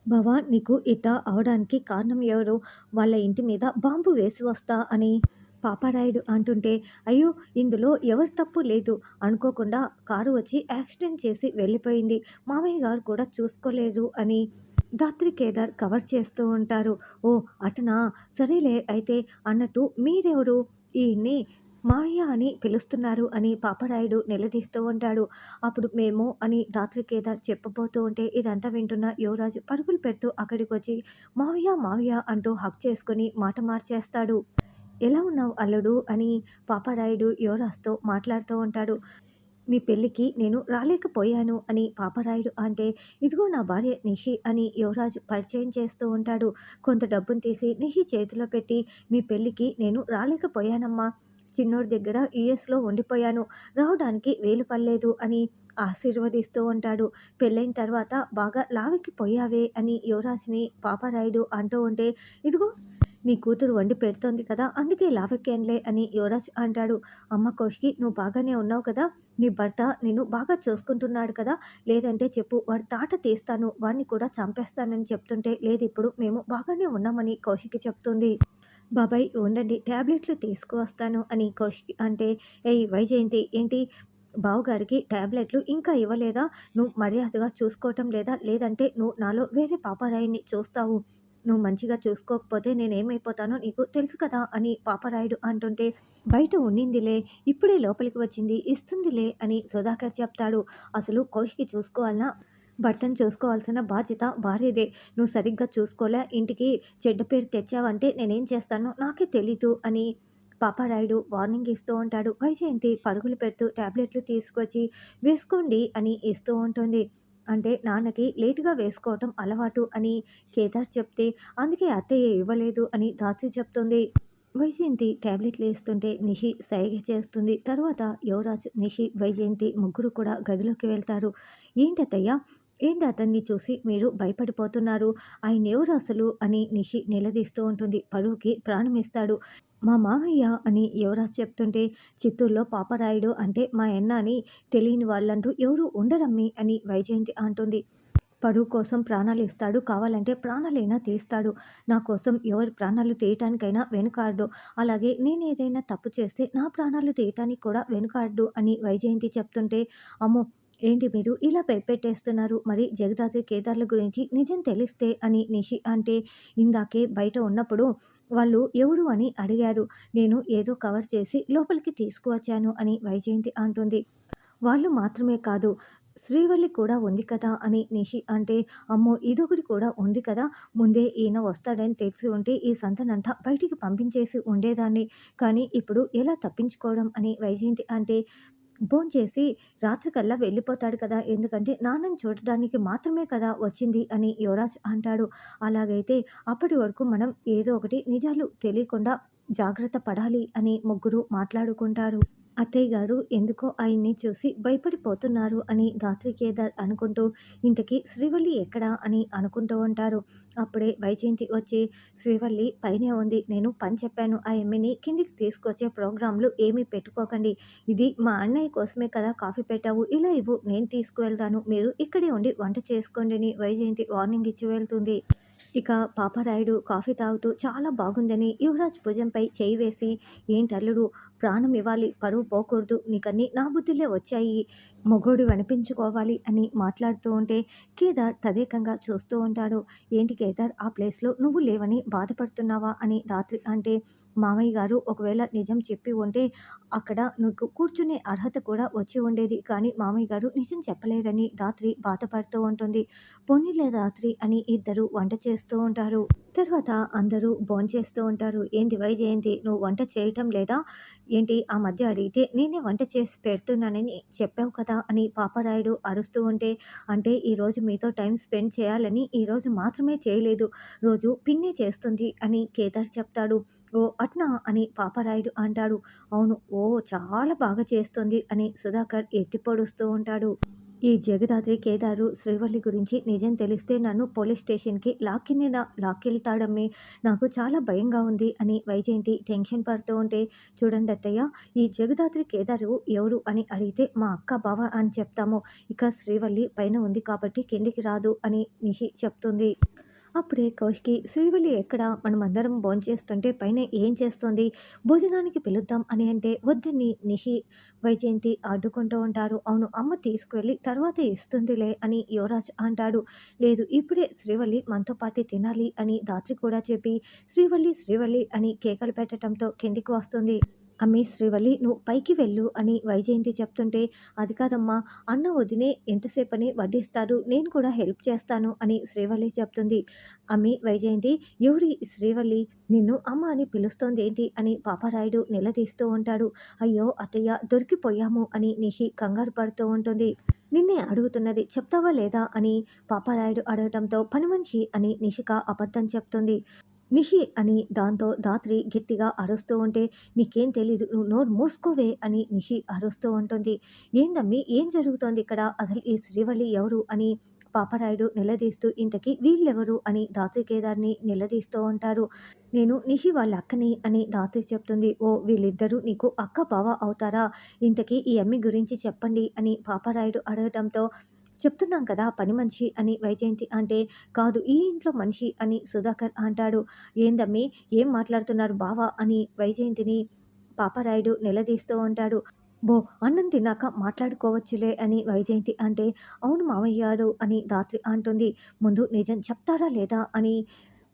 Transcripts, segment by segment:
బావా నీకు ఇట్టా అవడానికి కారణం ఎవరు? వాళ్ళ ఇంటి మీద బాంబు వేసి వస్తా అని పాపారాయుడు అంటుంటే, అయ్యో! ఇందులో ఎవరి తప్పు లేదు. అనుకోకుండా కారు వచ్చి యాక్సిడెంట్ చేసి వెళ్ళిపోయింది. మామయ్య గారు కూడా చూసుకోలేదు అని ధాత్రి కేదార్ కవర్ చేస్తూ ఉంటారు. ఓహ్! అటనా! సరేలే అయితే అన్నట్టు మీరెవరు? ఈయన్ని మావయ్య అని పిలుస్తున్నారు అని పాపారాయుడు నిలదీస్తూ ఉంటాడు. అప్పుడు మేము అని ధాత్రి కేదార్ చెప్పబోతూ ఉంటే ఇదంతా వింటున్న యువరాజు పరుగులు పెడుతూ అక్కడికొచ్చి మావయ్య మావయ్య అంటూ హగ్ చేసుకొని మాట మార్చేస్తాడు. ఎలా ఉన్నావు అల్లుడు అని పాపారాయుడు యువరాజ్‌తో మాట్లాడుతూ ఉంటాడు. మీ పెళ్ళికి నేను రాలేకపోయాను అని పాపారాయుడు అంటే, ఇదిగో నా భార్య నిషి అని యువరాజు పరిచయం చేస్తూ ఉంటాడు. కొంత డబ్బును తీసి నిషి చేతిలో పెట్టి, మీ పెళ్ళికి నేను రాలేకపోయానమ్మా. చిన్నోడి దగ్గర యూఎస్‌లో ఉండిపోయాను. రావడానికి వీలు పడలేదు అని ఆశీర్వదిస్తూ ఉంటాడు. పెళ్ళైన తర్వాత బాగా లావెక్కిపోయావే అని యువరాజుని పాపారాయుడు అంటూ ఉంటే, ఇదిగో నీ కూతురు వండి పెడుతోంది కదా! అందుకే లావెక్కానులే అని యువరాజ్ అంటాడు. అమ్మ కౌశికి నువ్వు బాగానే ఉన్నావు కదా! నీ భర్త నిన్ను బాగా చూసుకుంటున్నాడు కదా! లేదంటే చెప్పు వాడి తాట తీస్తాను. వాడిని కూడా చంపేస్తానని చెప్తుంటే, లేదిప్పుడు మేము బాగానే ఉన్నామని కౌశికి చెప్తుంది. బాబాయ్ ఉండండి టాబ్లెట్లు తీసుకువస్తాను అని కౌశిక్ అంటే, ఏయ్ వైజయంతి ఏంటి బావగారికి టాబ్లెట్లు ఇంకా ఇవ్వలేదా? నువ్వు మర్యాదగా చూసుకోవటం లేదా? లేదంటే నువ్వు నాలో వేరే పాపారాయుడిని చూస్తావు. నువ్వు మంచిగా చూసుకోకపోతే నేనేమైపోతానో నీకు తెలుసు కదా! అని పాపారాయుడు అంటుంటే, బయట ఉండిందిలే ఇప్పుడే లోపలికి వచ్చింది ఇస్తుందిలే అని సుధాకర్ చెప్తాడు. అసలు కౌశికి చూసుకోవాలనా? భర్తను చూసుకోవాల్సిన బాధ్యత భార్యదే. నువ్వు సరిగ్గా చూసుకోలే ఇంటికి చెడ్డ పేరు తెచ్చావంటే నేనేం చేస్తానో నాకే తెలీదు అని పాపారాయుడు వార్నింగ్ ఇస్తూ ఉంటాడు. వైజయంతి పరుగులు పెడుతూ టాబ్లెట్లు తీసుకొచ్చి వేసుకోండి అని ఇస్తూ ఉంటుంది. అంటే నాన్నకి లేటుగా వేసుకోవటం అలవాటు అని కేదార్ చెప్తే, అందుకే అత్తయ్య ఇవ్వలేదు అని దాచి చెప్తుంది. వైజయంతి టాబ్లెట్లు వేస్తుంటే నిషి సైగ చేస్తుంది. తర్వాత యువరాజ్, నిషి, వైజయంతి ముగ్గురు కూడా గదిలోకి వెళ్తారు. ఏంటత్తయ్య? ఏంటి అతన్ని చూసి మీరు భయపడిపోతున్నారు? ఆయనెవరు అసలు అని నిషి నిలదీస్తూ ఉంటుంది. పరువుకి ప్రాణమిస్తాడు. మా మామయ్య అని యువరాజ్ చెప్తుంటే, చిత్తూరులో పాపరాయుడు అంటే మా యన్న అని తెలియని వాళ్ళంటూ ఎవరు ఉండరమ్మీ అని వైజయంతి అంటుంది. పరువు కోసం ప్రాణాలు ఇస్తాడు. కావాలంటే ప్రాణాలైనా తీస్తాడు. నా కోసం ఎవరి ప్రాణాలు తీయటానికైనా వెనుకాడడు. అలాగే నేనేదైనా తప్పు చేస్తే నా ప్రాణాలు తీయటానికి కూడా వెనుకాడడు అని వైజయంతి చెప్తుంటే, అమ్మో! ఏంటి మీరు ఇలా భయపెట్టేస్తున్నారు? మరి జగదాత్రి, కేదార్‌ల గురించి నిజం తెలిస్తే అని నిషి అంటే, ఇందాకే బయట ఉన్నప్పుడు వాళ్ళు ఎవరు అని అడిగారు. నేను ఏదో కవర్ చేసి లోపలికి తీసుకువచ్చాను అని వైజయంతి అంటుంది. వాళ్ళు మాత్రమే కాదు. శ్రీవల్లి కూడా ఉంది కదా! అని నిషి అంటే, అమ్మో! ఇదొకటి కూడా ఉంది కదా! ముందే ఈయన వస్తాడని తెలిసి ఉంటే ఈ సంతనంతా బయటికి పంపించేసి ఉండేదాన్ని. కానీ ఇప్పుడు ఎలా తప్పించుకోవడం అని వైజయంతి అంటే, భోంచేసి రాత్రికల్లా వెళ్ళిపోతాడు కదా! ఎందుకంటే నాన్నని చూడడానికి మాత్రమే కదా వచ్చింది అని యువరాజ్ అంటాడు. అలాగైతే అప్పటి వరకు మనం ఏదో ఒకటి నిజాలు తెలియకుండా జాగ్రత్త పడాలి అని ముగ్గురు మాట్లాడుకుంటారు. అత్తయ్య గారు ఎందుకో ఆయన్ని చూసి భయపడిపోతున్నారు అని ధాత్రి కేదార్ అనుకుంటూ, ఇంతకీ శ్రీవల్లి ఎక్కడా అని అనుకుంటూ ఉంటారు. అప్పుడే వైజయంతి వచ్చి, శ్రీవల్లి పైనే ఉంది. నేను పని చెప్పాను. ఆ ఎమ్మిని కిందికి తీసుకొచ్చే ప్రోగ్రాంలు ఏమీ పెట్టుకోకండి. ఇది మా అన్నయ్య కోసమే కదా కాఫీ పెట్టావు. ఇలా ఇవ్వు నేను తీసుకువెళ్తాను. మీరు ఇక్కడే ఉండి వంట చేసుకోండి అని వైజయంతి వార్నింగ్ ఇచ్చి వెళ్తుంది. ఇక పాపారాయుడు కాఫీ తాగుతూ చాలా బాగుందని యువరాజ్ భుజంపై చేయి వేసి, ఏంటల్లుడు ప్రాణం ఇవ్వాలి పరువు పోకూడదు నీకన్నీ నా బుద్ధిలే వచ్చాయి మొగోడు అనిపించుకోవాలి అని మాట్లాడుతూ ఉంటే కేదార్ తదేకంగా చూస్తూ ఉంటాడు. ఏంటి కేదార్ ఆ ప్లేస్లో నువ్వు లేవని బాధపడుతున్నావా అని ధాత్రి అంటే, మామయ్య గారు ఒకవేళ నిజం చెప్పి ఉంటే అక్కడ నీకు కూర్చునే అర్హత కూడా వచ్చి ఉండేది. కానీ మామయ్య గారు నిజం చెప్పలేదని ధాత్రి బాధపడుతూ ఉంటుంది. పోనీలే రాత్రి అని ఇద్దరు వంట చేస్తూ ఉంటారు. తర్వాత అందరూ భోంచేస్తూ ఉంటారు. ఏంటి వైజయంతి నువ్వు వంట చేయటం లేదా? ఏంటి ఆ మధ్య అడిగితే నేనే వంట చేసి పెడుతున్నానని చెప్పావు కదా అని పాపారాయుడు అరుస్తూ ఉంటే, అంటే ఈరోజు మీతో టైం స్పెండ్ చేయాలని ఈరోజు మాత్రమే చేయలేదు. రోజు పిన్నే చేస్తుంది అని కేదార్ చెప్తాడు. ఓహ్! అట్నా అని పాపారాయుడు అంటాడు. అవును. ఓహ్! చాలా బాగా చేస్తుంది అని సుధాకర్ ఎత్తి పొడుస్తూ ఉంటాడు. ఈ జగదాత్రి, కేదారు, శ్రీవల్లి గురించి నిజం తెలిస్తే నన్ను పోలీస్ స్టేషన్‌కి లాక్కెళ్తాడమ్మి. నాకు చాలా భయంగా ఉంది అని వైజయంతి టెన్షన్ పడుతూ ఉంటే, చూడండి అత్తయ్య, ఈ జగదాత్రి, కేదారు ఎవరు అని అడిగితే మా అక్క, బావ అని చెప్తాము. ఇక శ్రీవల్లి పైన ఉంది కాబట్టి కిందికి రాదు అని నిషి చెప్తుంది. అప్పుడే కౌశికి, శ్రీవల్లి ఎక్కడ? మనమందరం భోంచేస్తుంటే పైన ఏం చేస్తోంది? భోజనానికి పిలుద్దాం అని అంటే వద్దని నిషి, వైజయంతి అడ్డుకుంటూ ఉంటారు. అవును, అమ్మ తీసుకువెళ్ళి తర్వాత ఇస్తుందిలే అని యువరాజ్ అంటాడు. లేదు, ఇప్పుడే శ్రీవల్లి మనతో పాటే తినాలి అని ధాత్రి కూడా చెప్పి శ్రీవల్లి, శ్రీవల్లి అని కేకలు పెట్టడంతో కిందికి వస్తుంది. అమ్మి, శ్రీవల్లి నువ్వు పైకి వెళ్ళు అని వైజయంతి చెప్తుంటే, అది కాదమ్మా, అన్న వదినే ఎంతసేపని వడ్డిస్తారు, నేను కూడా హెల్ప్ చేస్తాను అని శ్రీవల్లి చెప్తుంది. అమ్మి, వైజయంతి, ఎవరి శ్రీవల్లి? నిన్ను అమ్మ అని పిలుస్తోంది ఏంటి అని పాపారాయుడు నిలదీస్తూ ఉంటాడు. అయ్యో అత్తయ్య, దొరికిపోయాము అని నిషి కంగారు పడుతూ ఉంటుంది. నిన్నే అడుగుతున్నది, చెప్తావా లేదా అని పాపారాయుడు అడగటంతో పని మనిషి అని నిషిక అబద్ధం చెప్తుంది. నిషి అని దాంతో ధాత్రి గట్టిగా అరుస్తూ ఉంటే, నీకేం తెలీదు, నువ్వు నోరు మూసుకోవే అని నిషి అరుస్తూ ఉంటుంది. ఏందమ్మి, ఏం జరుగుతోంది ఇక్కడ? అసలు ఈ శ్రీవల్లి ఎవరు అని పాపరాయుడు నిలదీస్తూ, ఇంతకీ వీళ్ళెవరు అని ధాత్రి కేదార్ని నిలదీస్తూ ఉంటారు. నేను నిషి వాళ్ళ అక్కని అని ధాత్రి చెప్తుంది. ఓ, వీళ్ళిద్దరూ నీకు అక్క బావ అవుతారా? ఇంతకీ ఈ అమ్మి గురించి చెప్పండి అని పాపరాయుడు అడగటంతో, చెప్తున్నాం కదా పని మనిషి అని వైజయంతి అంటే, కాదు ఈ ఇంట్లో మనిషి అని సుధాకర్ అంటాడు. ఏందమ్మి, ఏం మాట్లాడుతున్నారు బావా అని వైజయంతిని పాపారాయుడు నిలదీస్తూ ఉంటాడు. బో, అన్నం తిన్నాక మాట్లాడుకోవచ్చులే అని వైజయంతి అంటే, అవును మామయ్యారు అని ధాత్రి అంటుంది. ముందు నిజం చెప్తారా లేదా అని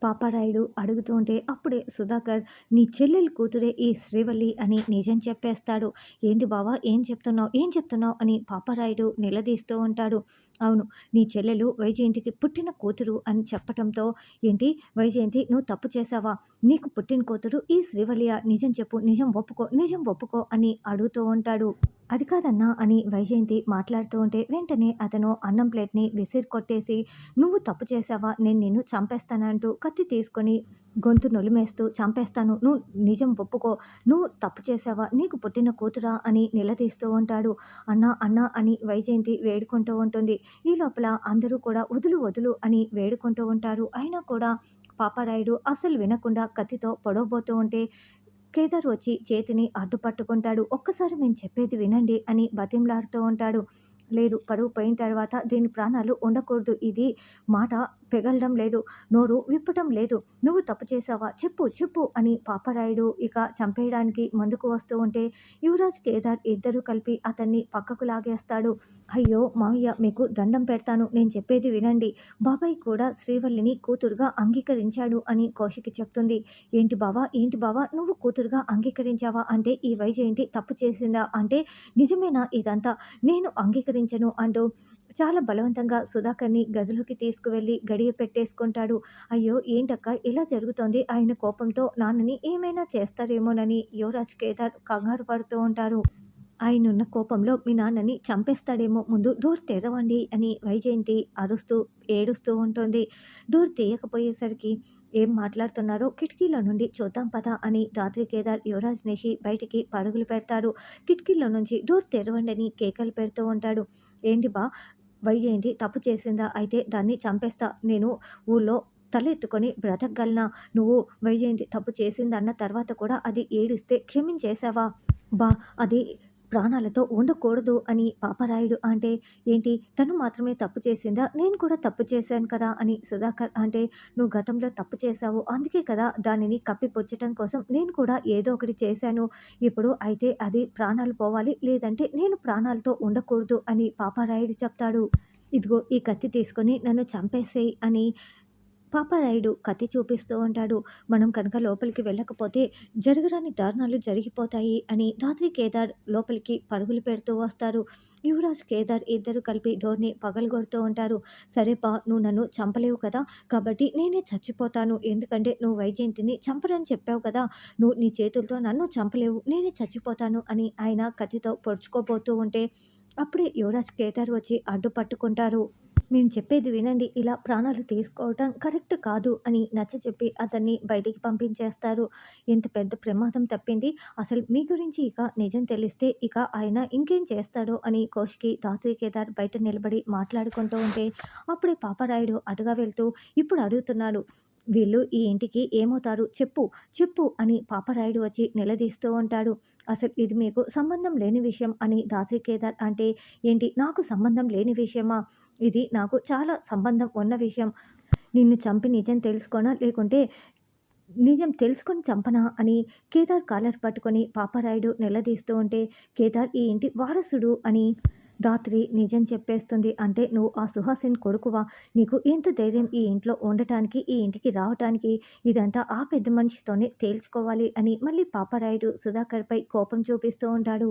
పాపారాయుడు అడుగుతూ ఉంటే, అప్పుడే సుధాకర్, నీ చెల్లెలు కూతురే ఈ శ్రీవల్లి అని నిజం చెప్పేస్తాడు. ఏంటి బావా, ఏం చెప్తున్నావు, ఏం చెప్తున్నావు అని పాపారాయుడు నిలదీస్తూ ఉంటాడు. అవును, నీ చెల్లెలు వైజయంతికి పుట్టిన కూతురు అని చెప్పటంతో, ఏంటి వైజయంతి, నువ్వు తప్పు చేశావా? నీకు పుట్టిన కూతురు ఈ శ్రీవల్లియా? నిజం చెప్పు, నిజం ఒప్పుకో, నిజం ఒప్పుకో అని అడుగుతూ ఉంటాడు. అది కాదన్నా అని వైజయంతి మాట్లాడుతూ ఉంటే, వెంటనే అతను అన్నం ప్లేట్ని విసిరి కొట్టేసి, నువ్వు తప్పు చేశావా, నేను నిన్ను చంపేస్తానంటూ కత్తి తీసుకొని గొంతు నొలిమేస్తూ, చంపేస్తాను, నువ్వు నిజం ఒప్పుకో, నువ్వు తప్పు చేశావా, నీకు పుట్టిన కూతురా అని నిలదీస్తూ ఉంటాడు. అన్నా అన్నా అని వైజయంతి వేడుకుంటూ ఉంటుంది. ఈ లోపల అందరూ కూడా వదులు వదులు అని వేడుకుంటూ ఉంటారు. అయినా కూడా పాపారాయుడు అసలు వినకుండా కత్తితో పొడవబోతూ ఉంటే, కేదార్ వచ్చి చేతిని అడ్డుపట్టుకుంటాడు. ఒక్కసారి మేము చెప్పేది వినండి అని బతిమలాడుతూ ఉంటాడు. లేదు, పరువు పోయిన తర్వాత దీని ప్రాణాలు ఉండకూడదు. ఇది మాట పెగలడం లేదు, నోరు విప్పటం లేదు. నువ్వు తప్పు చేసావా, చెప్పు చెప్పు అని పాపారాయుడు ఇక చంపేయడానికి ముందుకు వస్తూ ఉంటే, యువరాజ్, కేదార్ ఇద్దరూ కలిపి అతన్ని పక్కకు లాగేస్తాడు. అయ్యో మావయ్య, మీకు దండం పెడతాను, నేను చెప్పేది వినండి. బాబాయ్ కూడా శ్రీవల్లిని కూతురుగా అంగీకరించాడు అని కౌశికి చెప్తుంది. ఏంటి బావా, ఏంటి బావా, నువ్వు కూతురుగా అంగీకరించావా అంటే ఈ వైజయంతి తప్పు చేసిందా అంటే, నిజమేనా ఇదంతా? నేను అంగీకరించను అంటూ చాలా బలవంతంగా సుధాకర్ని గదిలోకి తీసుకువెళ్ళి గడియ పెట్టేసుకుంటాడు. అయ్యో ఏంటక్క ఇలా జరుగుతోంది? ఆయన కోపంతో నాన్నని ఏమైనా చేస్తారేమోనని యువరాజ్, కేదార్ కంగారు పడుతూ ఉంటారు. ఆయనున్న కోపంలో మీ నాన్నని చంపేస్తాడేమో, ముందు డోర్ తెరవండి అని వైజయంతి అరుస్తూ ఏడుస్తూ ఉంటుంది. డోర్ తీయకపోయేసరికి, ఏం మాట్లాడుతున్నారో కిటికీలో నుండి చూద్దాం పద అని ధాత్రి, కేదార్, యువరాజ్, నిషి బయటికి పరుగులు పెడతారు. కిటికీలో నుంచి డోర్ తెరవండి అని కేకలు పెడుతూ ఉంటాడు. ఏంటి బా, వైజయంతి తప్పు చేసిందా? అయితే దాన్ని చంపేస్తా. నేను ఊళ్ళో తల ఎత్తుకొని బ్రతకగలనా? నువ్వు వైజయంతి తప్పు చేసిందన్న తర్వాత కూడా అది ఏడిస్తే క్షమించేశావా? బా, అది ప్రాణాలతో ఉండకూడదు అని పాపరాయుడు అంటే, ఏంటి తను మాత్రమే తప్పు చేసిందా, నేను కూడా తప్పు చేశాను కదా అని సుధాకర్ అంటే, నువ్వు గతంలో తప్పు చేశావు, అందుకే కదా దానిని కప్పిపుచ్చటం కోసం నేను కూడా ఏదో ఒకటి చేశాను. ఇప్పుడు అయితే అది ప్రాణాలు పోవాలి, లేదంటే నేను ప్రాణాలతో ఉండకూడదు అని పాపరాయుడు చెప్తాడు. ఇదిగో ఈ కత్తి తీసుకొని నన్ను చంపేసేయి అని పాపారాయుడు కత్తి చూపిస్తూ ఉంటాడు. మనం కనుక లోపలికి వెళ్ళకపోతే జరగరాని దారుణాలు జరిగిపోతాయి అని ధాత్రి, కేదార్ లోపలికి పరుగులు పెడుతూ వస్తారు. యువరాజ్, కేదార్ ఇద్దరు కలిపి డోర్ని పగలగొడుతూ ఉంటారు. సరే పా, నువ్వు నన్ను చంపలేవు కదా, కాబట్టి నేనే చచ్చిపోతాను. ఎందుకంటే నువ్వు వైజయంతిని చంపరని చెప్పావు కదా, నువ్వు నీ చేతులతో నన్ను చంపలేవు, నేనే చచ్చిపోతాను అని ఆయన కత్తితో పొడుచుకోబోతూ ఉంటే, అప్పుడే యువరాజ్, కేదార్ వచ్చి అడ్డు పట్టుకుంటారు. మేము చెప్పేది వినండి. ఇలా ప్రాణాలు తీసుకోవటం కరెక్ట్ కాదు అని నచ్చచెప్పి అతన్ని బయటికి పంపించేస్తారు. ఇంత పెద్ద ప్రమాదం తప్పింది. అసలు మీ గురించి ఇక నిజం తెలిస్తే ఇక ఆయన ఇంకేం చేస్తాడో అని కౌశికి, రాత్రి కేదార్ బయట నిలబడి మాట్లాడుకుంటూ ఉంటే అప్పుడే పాపారాయుడు అటుగా వెళ్తూ ఇప్పుడు అడుగుతున్నాడు. వీళ్ళు ఈ ఇంటికి ఏమవుతారు చెప్పు, చెప్పు అని పాపారాయుడు వచ్చి నిలదీస్తూ ఉంటాడు. అసలు ఇది మీకు సంబంధం లేని విషయం అని రాత్రి కేదార్ అంటే, ఏంటి నాకు సంబంధం లేని విషయమా? ఇది నాకు చాలా సంబంధం ఉన్న విషయం. నిన్ను చంపి నిజం తెలుసుకోనా? లేకుంటే నిజం తెలుసుకొని చంపనా? అని కేదార్ కాలర్ పట్టుకొని పాపారాయుడు నిలదీస్తూ ఉంటే, కేదార్ ఈ ఇంటి వారసుడు అని రాత్రి నిజం చెప్పేస్తుంది. అంటే నువ్వు ఆ సుహాసిన్ కొడుకువా? నీకు ఎంత ధైర్యం ఈ ఇంట్లో ఉండటానికి, ఈ ఇంటికి రావటానికి? ఇదంతా ఆ పెద్ద మనిషితోనే తేల్చుకోవాలి అని మళ్ళీ పాపారాయుడు సుధాకర్‌పై కోపం చూపిస్తూ ఉంటాడు.